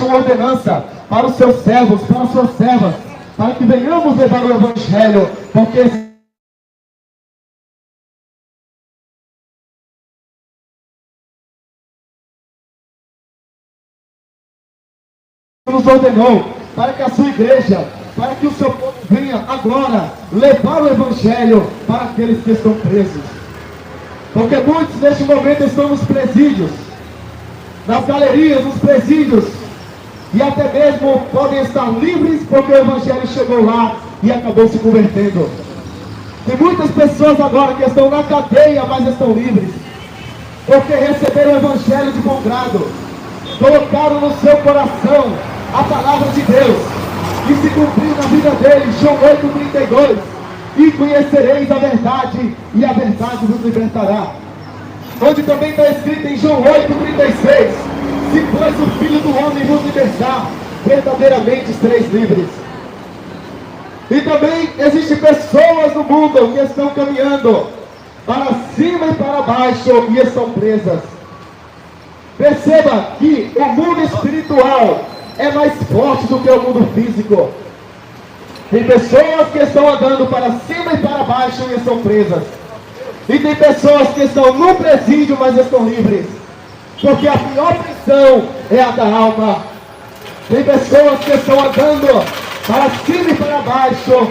deixa uma ordenança para os seus servos, para as suas servas, para que venhamos levar o Evangelho, porque nos ordenou para que a sua igreja, para que o seu povo venha agora levar o Evangelho para aqueles que estão presos. Porque muitos neste momento estão nos presídios, nas galerias, nos presídios, e até mesmo podem estar livres porque o Evangelho chegou lá e acabou se convertendo. Tem muitas pessoas agora que estão na cadeia, mas estão livres, porque receberam o Evangelho de bom grado, colocaram no seu coração a palavra de Deus, e se cumpriu na vida deles. João 8,32, e conhecereis a verdade, e a verdade vos libertará. Onde também está escrito em João 8,36, se pois o Filho do Homem vos libertar, verdadeiramente sereis livres. E também existem pessoas no mundo que estão caminhando para cima e para baixo e estão presas. Perceba que o mundo espiritual é mais forte do que o mundo físico. Tem pessoas que estão andando para cima e para baixo e estão presas. E tem pessoas que estão no presídio, mas estão livres. Porque a pior prisão é a da alma. Tem pessoas que estão andando para cima e para baixo,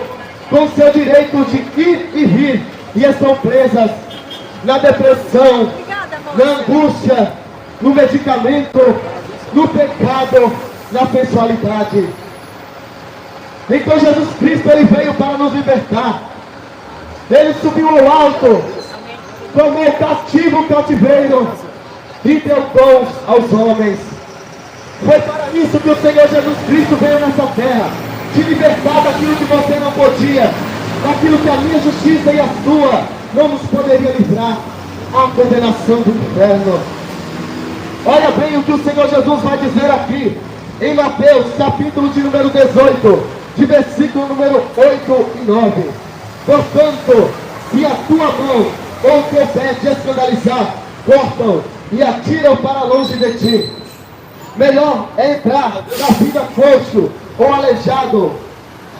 com seu direito de ir e vir, e estão presas na depressão, na angústia, no medicamento, no pecado, na sensualidade. Então Jesus Cristo, Ele veio para nos libertar. Ele subiu ao alto, tomou cativo o cativeiro e deu dons aos homens. Foi para isso que o Senhor Jesus Cristo veio nessa terra, te libertar daquilo que você não podia, daquilo que a minha justiça e a sua não nos poderia livrar, a condenação do inferno. Olha bem o que o Senhor Jesus vai dizer aqui em Mateus, capítulo de número 18, de versículo número 8 e 9. Portanto, se a tua mão ou o teu pé te escandalizar, cortam e atiram para longe de ti. Melhor é entrar na vida coxo ou aleijado,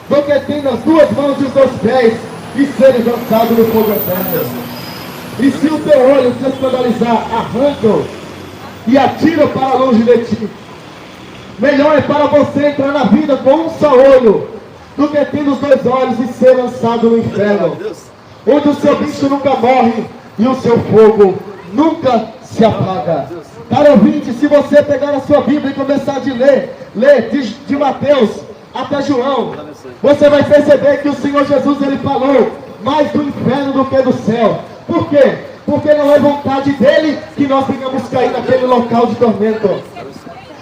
do que ter nas duas mãos e os dois pés e seres lançado no fogo eterno. E se o teu olho te escandalizar, arranca-o e atira para longe de ti. Melhor é para você entrar na vida com um só olho, do que tendo os dois olhos e ser lançado no inferno, onde o seu bicho nunca morre e o seu fogo nunca se apaga. Caro ouvinte, se você pegar a sua Bíblia e começar a ler de Mateus até João, você vai perceber que o Senhor Jesus, Ele falou mais do inferno do que do céu. Por quê? Porque não é vontade dele que nós venhamos cair naquele local de tormento.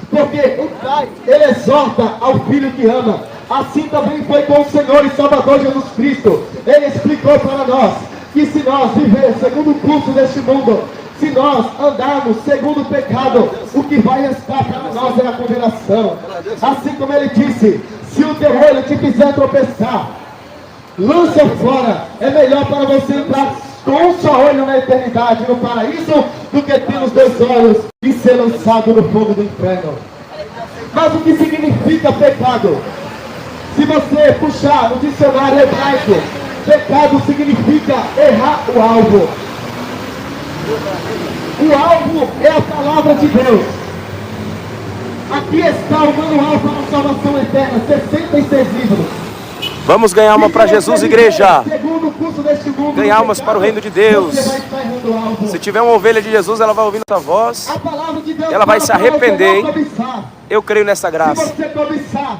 Porque o Pai, Ele exorta ao Filho que ama. Assim também foi com o Senhor e Salvador Jesus Cristo. Ele explicou para nós que se nós vivermos segundo o curso deste mundo, se nós andarmos segundo o pecado, o que vai restar para nós é a condenação. Assim como Ele disse, se o teu olho te fizer tropeçar, lança fora. É melhor para você entrar com um só olho na eternidade, no paraíso, do que ter os dois olhos e ser lançado no fogo do inferno. Mas o que significa pecado? Se você puxar no dicionário hebraico, pecado significa errar o alvo. O alvo é a palavra de Deus. Aqui está o manual para a salvação eterna, 66 livros. Vamos ganhar alma para Jesus, igreja. Ganhar almas para o reino de Deus. Se tiver uma ovelha de Jesus, ela vai ouvir nossa voz. Ela vai se arrepender. Eu creio nessa graça. Se você cobiçar,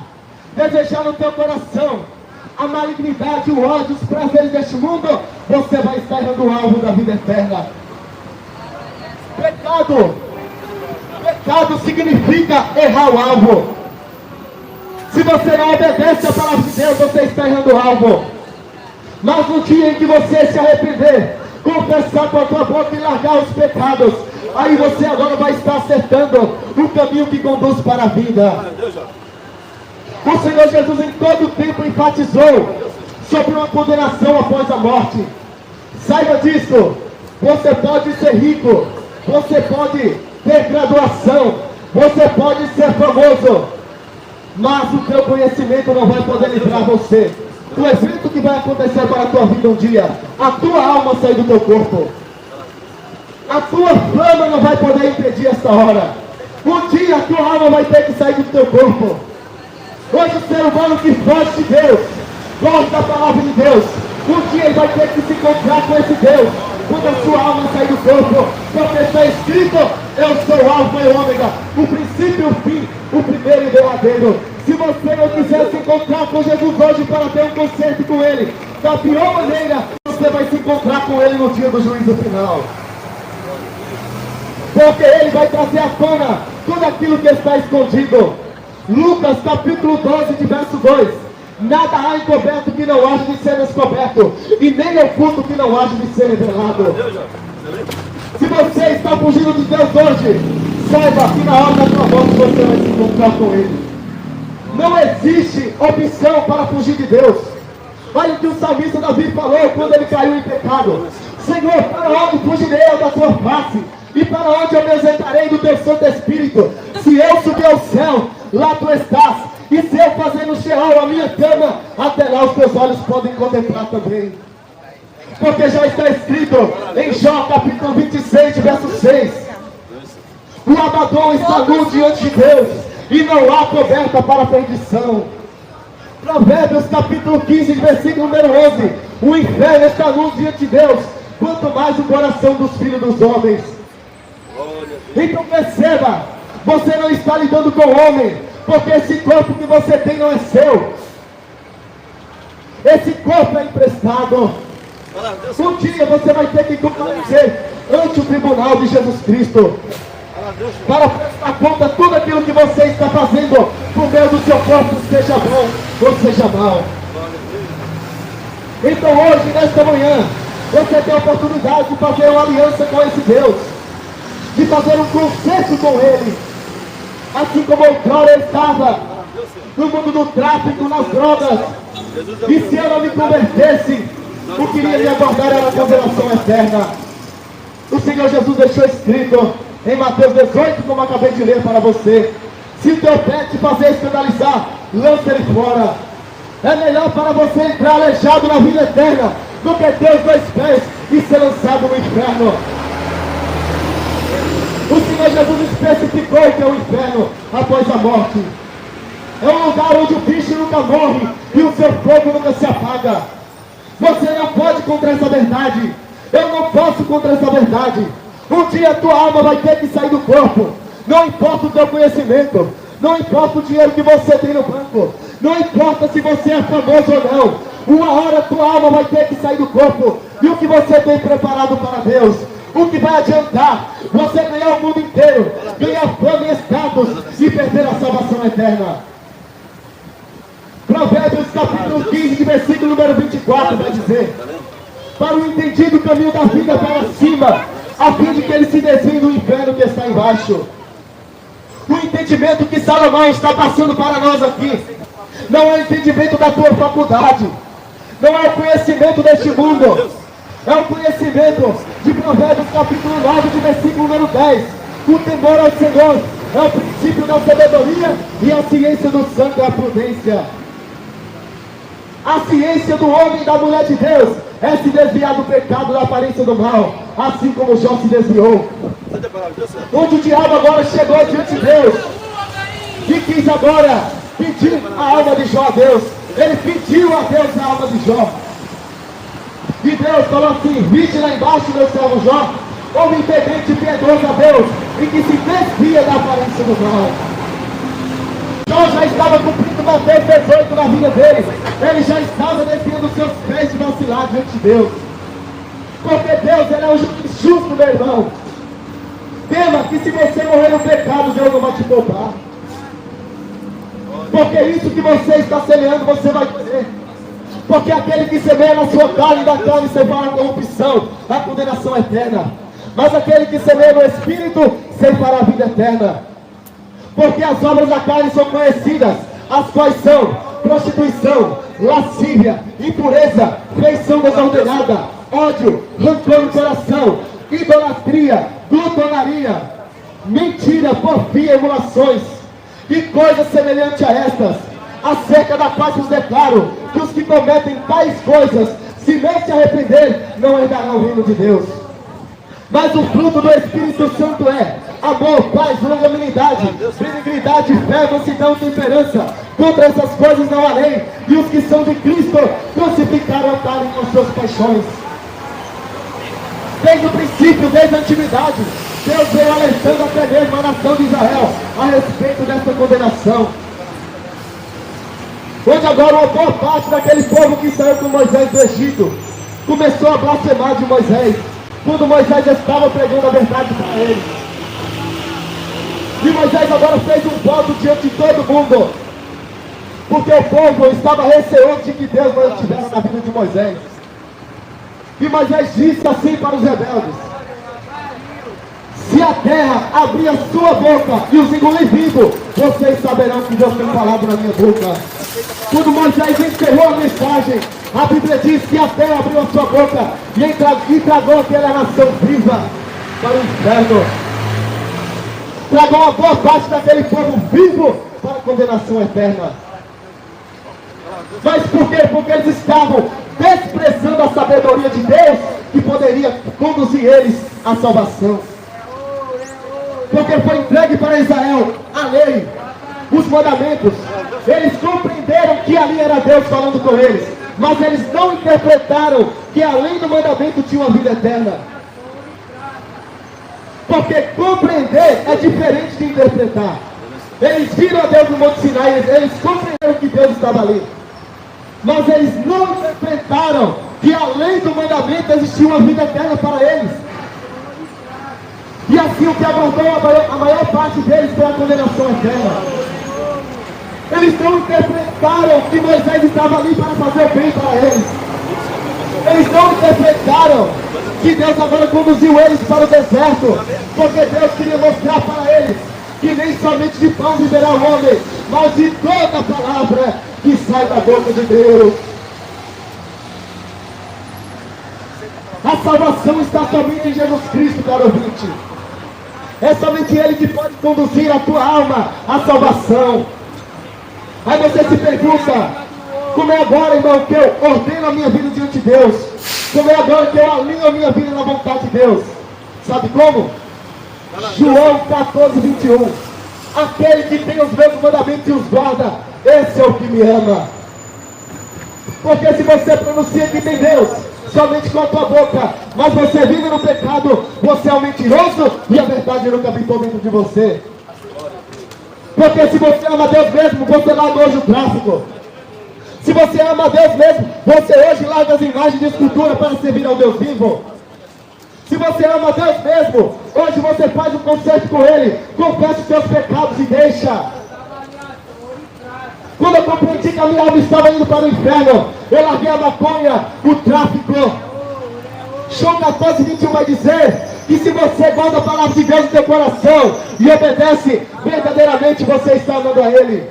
desejar no teu coração a malignidade, o ódio, os prazeres deste mundo, você vai estar errando o alvo da vida eterna. Pecado significa errar o alvo. Se você não obedece a palavra de Deus, você está errando o alvo. Mas no dia em que você se arrepender, confessar com a tua boca e largar os pecados, aí você agora vai estar acertando o caminho que conduz para a vida. O Senhor Jesus em todo o tempo enfatizou sobre uma condenação após a morte. Saiba disso. Você pode ser rico, você pode ter graduação, Você pode ser famoso, mas o teu conhecimento não vai poder livrar você do evento que vai acontecer para a tua vida um dia. A tua alma sair do teu corpo. A tua fama não vai poder impedir essa hora. Um dia a tua alma vai ter que sair do teu corpo. Hoje o ser humano que foge de Deus, gosta da palavra de Deus, um dia ele vai ter que se encontrar com esse Deus, quando a sua alma sair do corpo, porque está escrito: eu sou o Alfa e o Ômega, o princípio e o fim, o primeiro e o derradeiro. Se você não quiser se encontrar com Jesus hoje para ter um concerto com Ele, da pior maneira, você vai se encontrar com Ele no dia do juízo final. Porque Ele vai trazer à tona tudo aquilo que está escondido. Lucas capítulo 12, de verso 2. Nada há encoberto que não haja de ser descoberto, e nem oculto que não haja de ser revelado. Se você está fugindo de Deus hoje, saiba que na hora da tua morte você vai se encontrar com Ele. Não existe opção para fugir de Deus. Olha o que o salmista Davi falou quando ele caiu em pecado: Senhor, para onde fugirei eu da tua face? E para onde eu me ausentarei do teu Santo Espírito? Se eu subir ao céu, lá tu estás. E se eu fazer no Sheol a minha cama, até lá os teus olhos podem contemplar também. Porque já está escrito em Jó capítulo 26, verso 6. O Abaddon está nu diante de Deus, e não há coberta para a perdição. Provérbios capítulo 15, versículo número 11. O inferno está nu diante de Deus, quanto mais o coração dos filhos dos homens. Então perceba, você não está lidando com o homem, porque esse corpo que você tem não é seu. Esse corpo é emprestado. Um dia você vai ter que comparecer ante o tribunal de Jesus Cristo para prestar conta de tudo aquilo que você está fazendo por meio do seu corpo, seja bom ou seja mal. Então hoje, nesta manhã, você tem a oportunidade de fazer uma aliança com esse Deus, de fazer um concerto com Ele. Assim como outrora eu estava no mundo do tráfico, nas drogas, e se eu não me convertesse, o que iria me aguardar era a condenação eterna. O Senhor Jesus deixou escrito em Mateus 18, como acabei de ler para você: se o teu pé te fazer escandalizar, lança ele fora. É melhor para você entrar aleijado na vida eterna do que ter os dois pés e ser lançado no inferno. O Senhor Jesus especificou que é o inferno após a morte. É um lugar onde o bicho nunca morre e o seu fogo nunca se apaga. Você não pode contra essa verdade. Eu não posso contra essa verdade. Um dia a tua alma vai ter que sair do corpo. Não importa o teu conhecimento, não importa o dinheiro que você tem no banco, não importa se você é famoso ou não. Uma hora a tua alma vai ter que sair do corpo. E o que você tem preparado para Deus? O que vai adiantar você ganhar o mundo inteiro, ganhar fama e status e perder a salvação eterna? Provérbios capítulo 15, versículo número 24 vai dizer: para o entendido o caminho da vida para cima, a fim de que ele se desvie do inferno que está embaixo. O entendimento que Salomão está passando para nós aqui não é o entendimento da tua faculdade, não é o conhecimento deste mundo, é o conhecimento de Provérbios capítulo 9, de versículo número 10. O temor ao Senhor é o princípio da sabedoria, e a ciência do santo é a prudência. A ciência do homem e da mulher de Deus é se desviar do pecado, da aparência do mal, assim como Jó se desviou. Onde o diabo agora chegou diante de Deus e quis agora pedir a alma de Jó a Deus. Ele pediu a Deus a alma de Jó. E Deus falou assim: viste lá embaixo, meu servo Jó, homem inteligente e piedoso a Deus, e que se desvia da aparência do mal. Jó já estava cumprindo Mateus 18 na vida dele. Ele já estava desviando seus pés de vacilar diante de Deus. Porque Deus, Ele é um juiz justo, meu irmão. Tema que se você morrer no pecado, Deus não vai te poupar. Porque isso que você está semeando, você vai colher. Porque aquele que semeia na sua carne, da carne ceifará a corrupção, a condenação eterna. Mas aquele que semeia no Espírito, ceifará a vida eterna. Porque as obras da carne são conhecidas, as quais são prostituição, lascívia, impureza, feição desordenada, ódio, rancor no coração, idolatria, glutonaria, mentira, porfia, emulações e coisas semelhantes a estas, acerca da qual vos declaro que os que cometem tais coisas, se não se arrepender, não herdarão o reino de Deus. Mas o fruto do Espírito Santo é amor, paz, longanimidade, benignidade, fé, mansidão, temperança. Contra essas coisas não há lei. E os que são de Cristo crucificaram a carne com suas paixões. Desde o princípio, desde a antiguidade, Deus veio alertando até mesmo a nação de Israel a respeito dessa condenação. Onde agora uma boa parte daquele povo que saiu com Moisés do Egito começou a blasfemar de Moisés, quando Moisés estava pregando a verdade para eles. E Moisés agora fez um voto diante de todo mundo, porque o povo estava receoso de que Deus não estivesse na vida de Moisés. E Moisés disse assim para os rebeldes: se a terra abrir a sua boca e os engolir vivo, vocês saberão que Deus tem falado na minha boca. Quando Moisés encerrou a mensagem, a Bíblia diz que a terra abriu a sua boca e tragou aquela nação viva para o inferno. Tragou uma boa parte daquele povo vivo para a condenação eterna. Mas por quê? Porque eles estavam desprezando a sabedoria de Deus que poderia conduzir eles à salvação. Porque foi entregue para Israel a lei, os mandamentos. Eles compreenderam que ali era Deus falando com eles, mas eles não interpretaram que além do mandamento tinha uma vida eterna. Porque compreender é diferente de interpretar. Eles viram a Deus no Monte Sinai, eles compreenderam que Deus estava ali, mas eles não interpretaram que além do mandamento existia uma vida eterna para eles. E assim o que aguardou a maior parte deles foi a condenação eterna. Eles não interpretaram que Moisés estava ali para fazer o bem para eles. Eles não interpretaram que Deus agora conduziu eles para o deserto, porque Deus queria mostrar para eles que nem somente de pão viverá o homem, mas de toda a palavra que sai da boca de Deus. A salvação está somente em Jesus Cristo, caro ouvinte. É somente Ele que pode conduzir a tua alma à salvação. Aí você se pergunta: como é agora, irmão, que eu ordeno a minha vida diante de Deus? Como é agora que eu alinho a minha vida na vontade de Deus? Sabe como? João 14, 21. Aquele que tem os meus mandamentos e os guarda, esse é o que me ama. Porque se você pronuncia que tem Deus somente com a tua boca, mas você vive no pecado, você é um mentiroso e a verdade nunca habitou dentro de você. Porque se você ama Deus mesmo, você larga hoje o tráfico. Se você ama Deus mesmo, você hoje larga as imagens de escultura para servir ao Deus vivo. Se você ama Deus mesmo, hoje você faz um concerto com Ele, confessa os seus pecados e deixa. Quando eu compreendi que a minha alma estava indo para o inferno, eu larguei a maconha, o tráfico. João 14, 21 vai dizer que se você guarda a palavra de Deus no seu coração e obedece, verdadeiramente você está amando a Ele.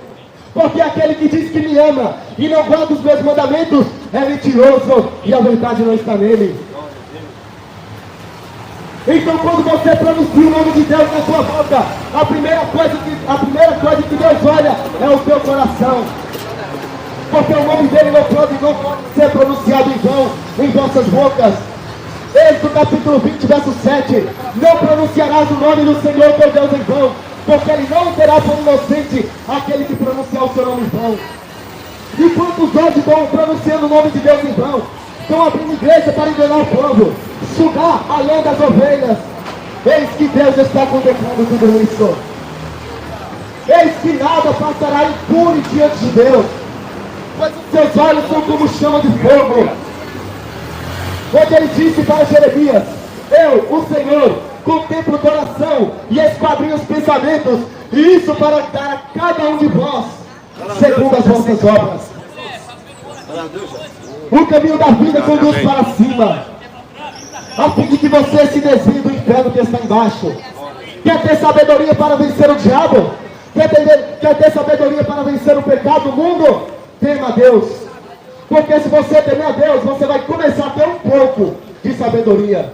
Porque aquele que diz que me ama e não guarda os meus mandamentos é mentiroso e a verdade não está nele. Então quando você pronuncia o nome de Deus na sua boca, a primeira coisa que Deus olha é o teu coração. Porque o nome dele não pode ser pronunciado em vão em vossas bocas. Êxodo capítulo 20, verso 7. Não pronunciarás o nome do Senhor teu Deus em vão, porque Ele não terá por inocente aquele que pronunciar o seu nome em vão. E quantos hoje estão pronunciando o nome de Deus em vão? Estão abrindo igreja para enganar o povo, sugar a lã das ovelhas. Eis que Deus está contemplando tudo isso. Eis que nada passará impune diante de Deus, pois os seus olhos são como chama de fogo. Onde Ele disse para Jeremias: eu, o Senhor, contemplo o coração e esquadrinho os pensamentos, e isso para dar a cada um de vós segundo as vossas obras. O caminho da vida conduz para cima, a fim de que você se desvie do inferno que está embaixo. Quer ter sabedoria para vencer o diabo? Quer ter sabedoria para vencer o pecado do mundo? Tema a Deus. Porque se você temer a Deus, você vai começar a ter um pouco de sabedoria.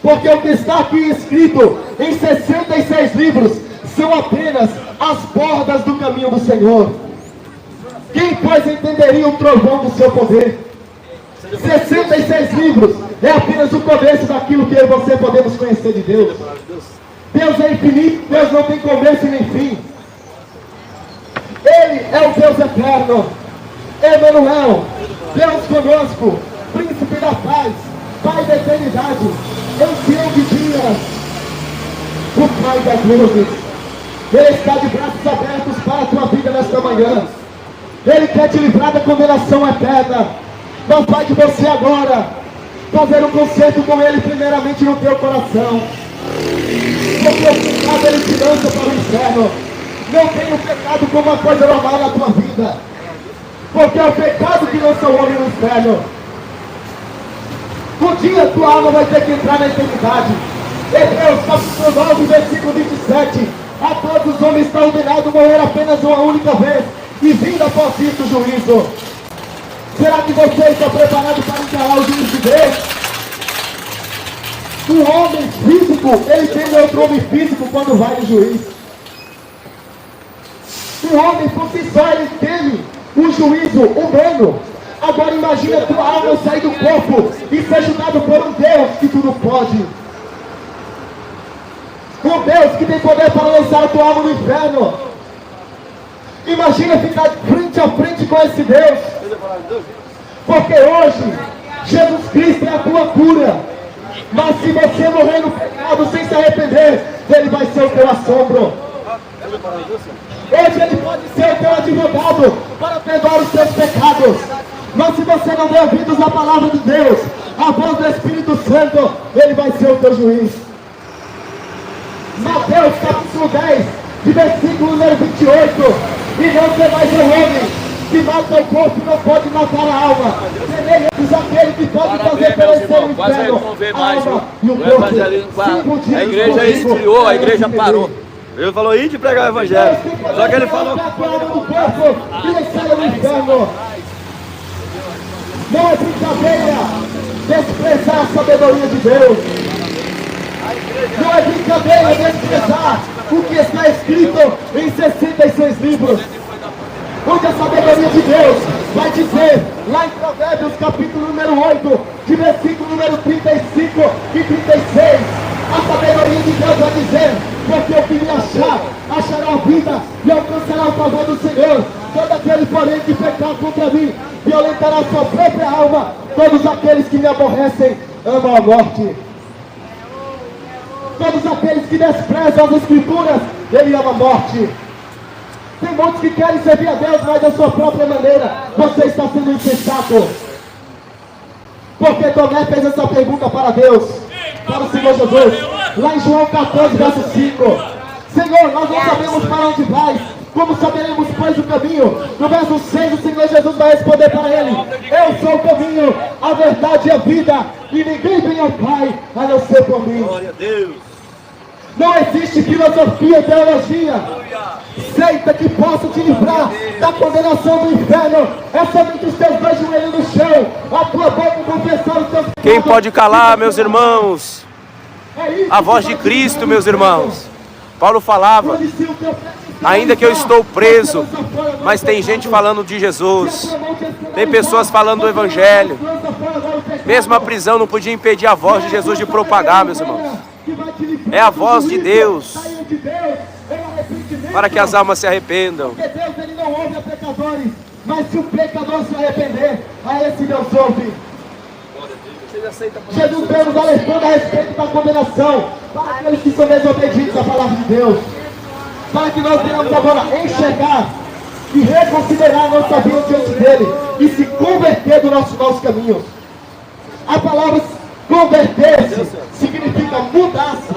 Porque o que está aqui escrito em 66 livros são apenas as bordas do caminho do Senhor. Quem, pois, entenderia o trovão do seu poder? 66 livros é apenas o começo daquilo que eu e você podemos conhecer de Deus. Deus é infinito, Deus não tem começo nem fim. Ele é o Deus eterno, Emanuel, Deus conosco, Príncipe da paz, Pai da eternidade, Ancião de dias, o Pai das luzes. Ele está de braços abertos para a tua vida nesta manhã. Ele quer te livrar da condenação eterna. Mas vai de você agora fazer um concerto com Ele primeiramente no teu coração. Porque o pecado Ele te lança para o inferno. Não tem o pecado como uma coisa normal na tua vida. Porque é o pecado que lança o homem no inferno. Um dia a tua alma vai ter que entrar na eternidade. Hebreus capítulo 9, versículo 27. A todos os homens está ordenado morrer apenas uma única vez, e vindo após isso o juízo. Será que você está preparado para encarar o juízo de Deus? Um homem físico, ele tem outro homem físico quando vai no juiz. Um homem por si só, ele teme o juízo humano. Agora imagina a tua alma sair do corpo e ser julgado por um Deus que tudo pode. Um Deus que tem poder para lançar a tua alma no inferno. Imagina ficar frente a frente com esse Deus. Porque hoje, Jesus Cristo é a tua cura. Mas se você morrer no pecado sem se arrepender, Ele vai ser o teu assombro. Hoje Ele pode ser o teu advogado para perdoar os teus pecados. Mas se você não der ouvidos à palavra de Deus, a voz do Espírito Santo, Ele vai ser o teu juiz. Mateus capítulo 10, de versículo número 28. E não ser mais um homem que mata o corpo e não pode matar a alma. Semelhantes àquele que pode fazer perecer o inferno, a alma e o corpo. A igreja esfriou, a igreja parou. Ele falou, ide pregar o evangelho. Só que ele falou... Não é brincadeira desprezar a sabedoria de Deus. Não é brincadeira desprezar o que está escrito em 66 livros. Onde a sabedoria de Deus vai dizer, lá em Provérbios capítulo número 8, de versículo número 35 e 36, a sabedoria de Deus vai dizer, porque o que me achar, achará a vida e alcançará o favor do Senhor. Todo aquele, porém, que pecar contra mim, violentará sua própria alma. Todos aqueles que me aborrecem, amam a morte. Todos aqueles que desprezam as Escrituras, ele ama a morte. Tem muitos que querem servir a Deus, mas da sua própria maneira. Você está sendo insensato. Porque Tomé fez essa pergunta para Deus, para o Senhor Jesus. Lá em João 14, verso 5. Senhor, nós não sabemos para onde vais. Como saberemos, pois, o caminho? No verso 6, o Senhor Jesus vai responder para ele: eu sou o caminho, a verdade e a vida. E ninguém vem ao Pai, a não ser por mim. Glória a Deus. Não existe filosofia, teologia, seita que possa te livrar da condenação do inferno. É somente os teus dois joelhos no chão, a tua boca confessar os teus pecados. Quem pode calar, meus irmãos? A voz de Cristo, meus irmãos. Paulo falava, ainda que eu estou preso, mas tem gente falando de Jesus. Tem pessoas falando do Evangelho. Mesmo a prisão não podia impedir a voz de Jesus de propagar, meus irmãos. É a voz de Deus para que as almas se arrependam. Porque Deus, ele não ouve a pecadores, mas se o pecador se arrepender, a esse Deus ouve. Jesus veio nos alertando a respeito da condenação para aqueles que são desobedientes à palavra de Deus, para que nós venhamos agora enxergar e reconsiderar a nossa vida diante dele e se converter do nosso caminho. A palavra converter-se significa mudar-se.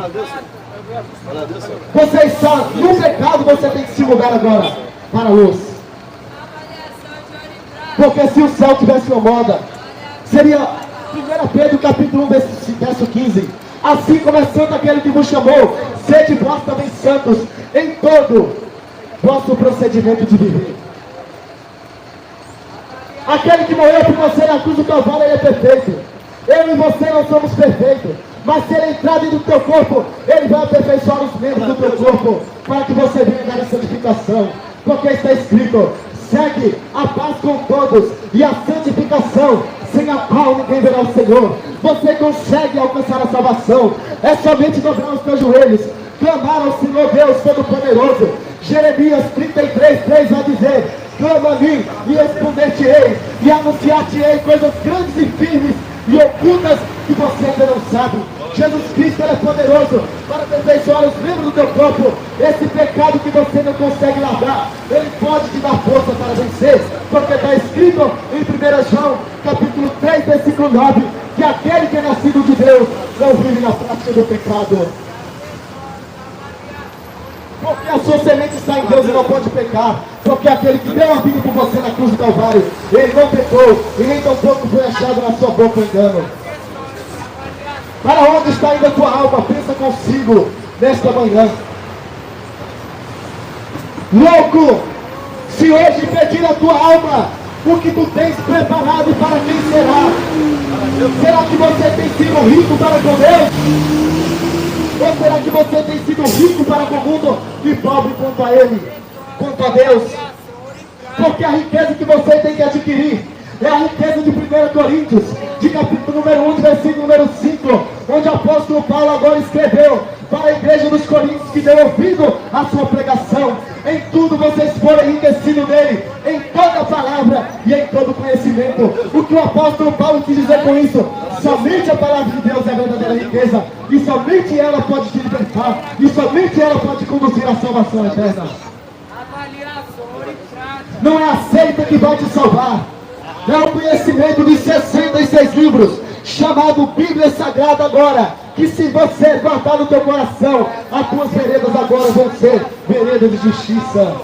Você está no pecado, você tem que se mudar agora para a luz. Porque se o céu tivesse uma moda, seria 1 Pedro capítulo 1, verso 15. Assim como é santo aquele que vos chamou, sede vós também santos em todo vosso procedimento de viver. Aquele que morreu por você na cruz do Calvário, ele é perfeito. Eu e você não somos perfeitos, mas se ele entrar dentro do teu corpo, ele vai aperfeiçoar os membros do teu corpo, para que você venha dar a santificação, porque está escrito: segue a paz com todos e a santificação, sem a qual ninguém verá o Senhor. Você consegue alcançar a salvação, é somente dobrar os teus joelhos, clamar ao Senhor Deus Todo-Poderoso. Jeremias 33:3 vai dizer: clama a mim e responder-te-ei, e anunciar-te-ei coisas grandes e firmes e ocultas que você ainda não sabe. Jesus Cristo, ele é poderoso para aperfeiçoar os membros do teu corpo. Esse pecado que você não consegue largar, ele pode te dar força para vencer, porque está escrito em 1 João capítulo 3 versículo 9, que aquele que é nascido de Deus não vive na prática do pecado. Porque a sua semente está em Deus e não pode pecar. Porque aquele que deu a vida por você na cruz do Calvário, ele não pecou, e nem tampouco foi achado na sua boca o engano. Para onde está indo a tua alma? Pensa consigo nesta manhã. Louco, se hoje pedir a tua alma o que tu tens preparado, para quem será? Será que você tem sido rico para com Deus? Ou será que você tem sido rico para com o mundo e pobre quanto a Ele, quanto a Deus? Porque a riqueza que você tem que adquirir é a riqueza de 1 Coríntios, de capítulo número 1, de versículo número 5, onde o apóstolo Paulo agora escreveu para a igreja dos Coríntios, que deu ouvido à sua pregação: em tudo vocês foram enriquecidos nele, em toda palavra e em todo conhecimento. O que o apóstolo Paulo quis dizer com isso? Somente a palavra de Deus é a verdadeira riqueza, e somente ela pode te libertar, e somente ela pode conduzir à salvação eterna. Não é a seita que vai te salvar, é o conhecimento de 66 livros, chamado Bíblia Sagrada agora, que se você guardar no teu coração, as tuas veredas agora vão ser veredas de justiça.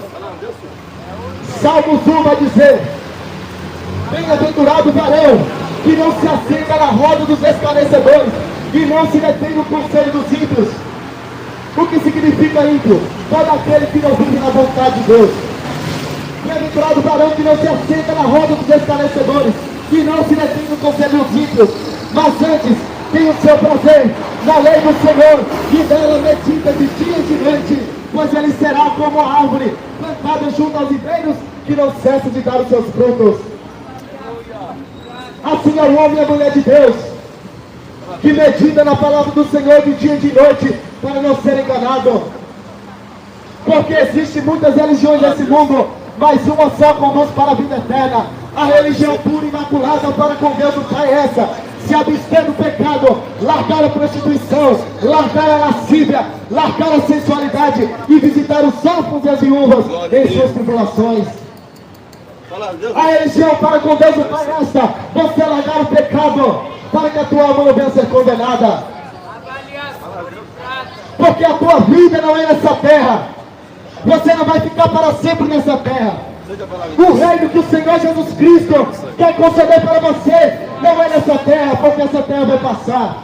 Salmos 1 vai dizer: bem-aventurado o varão que não se assenta na roda dos escarnecedores e não se detém no conselho dos ímpios. O que significa ímpio? Todo aquele que não vive na vontade de Deus. Bem-aventurado o varão que não se assenta na roda dos escarnecedores e não se detém no conselho dos ímpios, mas antes tem o seu prazer na lei do Senhor, e dela medita de dia e de noite, pois ele será como a árvore plantada junto aos ribeiros, que não cessa de dar os seus frutos. Assim é o homem e a mulher de Deus, que medita na palavra do Senhor de dia e de noite, para não ser enganado. Porque existem muitas religiões nesse mundo, mas uma só conduz para a vida eterna. A religião pura e imaculada para com Deus o Pai é essa: se abster do pecado, largar a prostituição, largar a lascívia, largar a sensualidade e visitar os órfãos e as viúvas em suas tribulações. A religião para com Deus o Pai é esta: você largar o pecado, para que a tua alma não venha a ser condenada. Porque a tua vida não é nessa terra. Você não vai ficar para sempre nessa terra. O reino que o Senhor Jesus Cristo quer conceder para você não é nessa terra, porque essa terra vai passar.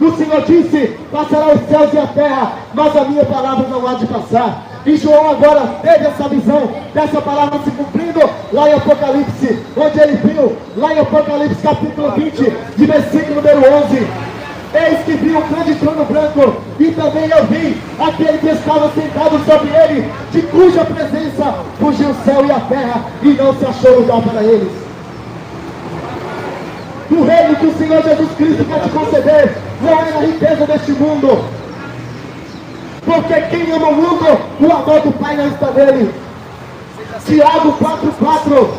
O Senhor disse: passará os céus e a terra, mas a minha palavra não há de passar. E João agora teve essa visão dessa palavra se cumprindo lá em Apocalipse, onde ele viu, lá em Apocalipse capítulo 20, de versículo número 11: eis que vi um grande trono branco, e também eu vi aquele que estava sentado sobre ele, de cuja presença fugiu o céu e a terra, e não se achou lugar para eles. O reino que o Senhor Jesus Cristo quer te conceder não é na riqueza deste mundo, porque quem ama o mundo, o amor do Pai não está nele. Tiago 4:4: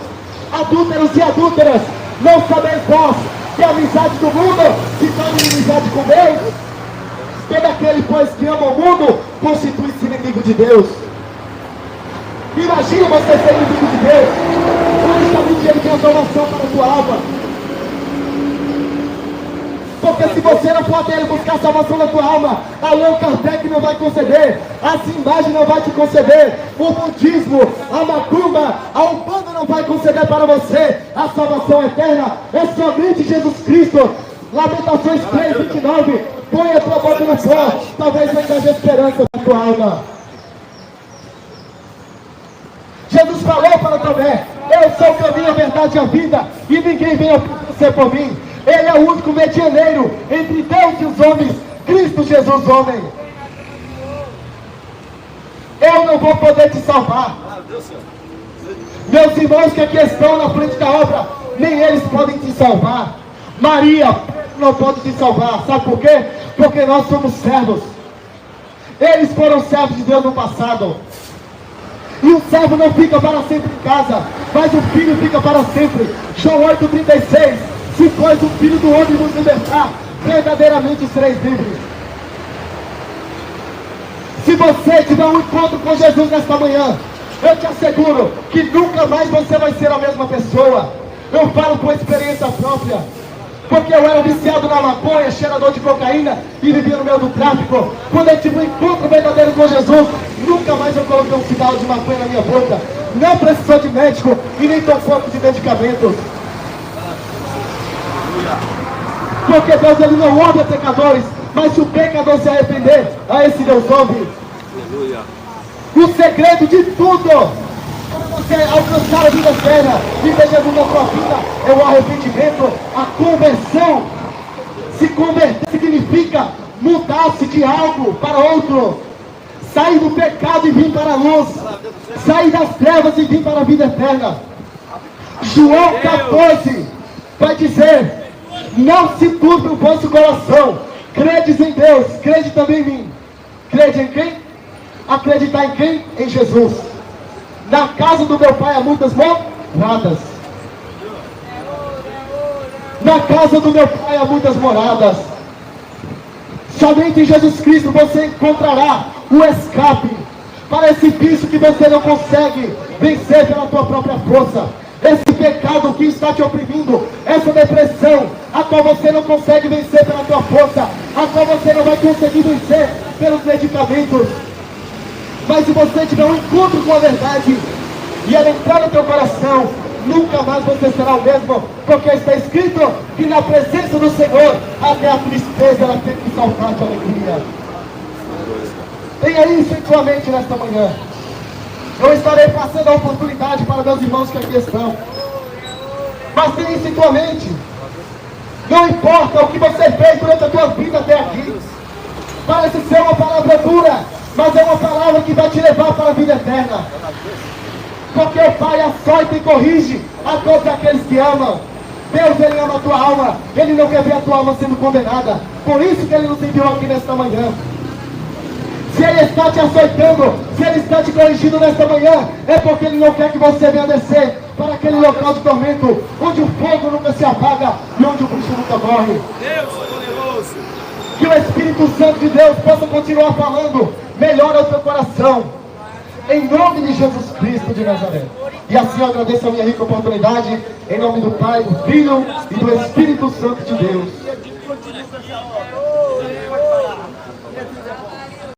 adúlteros e adúlteras, não sabeis vós que a amizade do mundo se torna inimizade com Deus? Todo aquele, pois, que ama o mundo, constitui-se inimigo de Deus. Imagina você ser inimigo de Deus. Onde está o dinheiro de salvação para a tua alma? Porque se você não for até buscar a salvação da tua alma, Allan Kardec não vai conceder, a Simbage não vai te conceder, o budismo, a macumba, a umbanda não vai conceder para você a salvação eterna. É somente Jesus Cristo. Lamentações 3:29: põe a tua boca no pó, talvez ainda haja esperança na tua alma. Jesus falou para Tomé: eu sou o caminho, a verdade e a vida, e ninguém vem ao ser por mim. Ele é o único medianeiro entre Deus e os homens, Cristo Jesus, homem. Eu não vou poder te salvar. Meus irmãos que aqui estão na frente da obra, nem eles podem te salvar. Maria não pode te salvar. Sabe por quê? Porque nós somos servos. Eles foram servos de Deus no passado. E o servo não fica para sempre em casa, mas o filho fica para sempre. João 8,36. Se pois o Filho do Homem vos libertar, verdadeiramente sereis livres. Se você tiver um encontro com Jesus nesta manhã, eu te asseguro que nunca mais você vai ser a mesma pessoa. Eu falo por experiência própria. Porque eu era viciado na maconha, cheirador de cocaína e vivia no meio do tráfico. Quando eu tive um encontro verdadeiro com Jesus, nunca mais eu coloquei um cigarro de maconha na minha boca. Não precisou de médico e nem tampouco de medicamentos. Porque Deus, ele não ouve a pecadores, mas se o pecador se arrepender, a esse Deus ouve. O segredo de tudo, para você alcançar a vida eterna e ver Jesus na sua vida, é o arrependimento, a conversão. Se converter significa mudar-se de algo para outro, sair do pecado e vir para a luz, sair das trevas e vir para a vida eterna. João 14 vai dizer: não se turbe o vosso coração, credes em Deus, crede também em mim. Crede em quem? Acreditar em quem? Em Jesus. Na casa do meu pai há muitas moradas. Na casa do meu pai há muitas moradas. Somente em Jesus Cristo você encontrará o escape para esse vício que você não consegue vencer pela tua própria força. Esse pecado que está te oprimindo, essa depressão, a qual você não consegue vencer pela tua força, a qual você não vai conseguir vencer pelos medicamentos. Mas se você tiver um encontro com a verdade e ela entrar no teu coração, nunca mais você será o mesmo, porque está escrito que na presença do Senhor até a tristeza ela tem que saltar de alegria. Tenha isso em sua mente nesta manhã. Eu estarei passando a oportunidade para meus irmãos que aqui estão. Mas tenha isso em tua mente. Não importa o que você fez durante a tua vida até aqui. Parece ser uma palavra dura, mas é uma palavra que vai te levar para a vida eterna. Porque o Pai açoita e corrige a todos aqueles que amam. Deus, Ele ama a tua alma. Ele não quer ver a tua alma sendo condenada. Por isso que Ele nos enviou aqui nesta manhã. Se Ele está te açoitando, se Ele está te corrigindo nesta manhã, é porque Ele não quer que você venha descer para aquele local de tormento, onde o fogo nunca se apaga e onde o bicho nunca morre. Deus poderoso. Que o Espírito Santo de Deus possa continuar falando melhor ao teu coração, em nome de Jesus Cristo de Nazaré. E assim eu agradeço a minha rica oportunidade, em nome do Pai, do Filho e do Espírito Santo de Deus.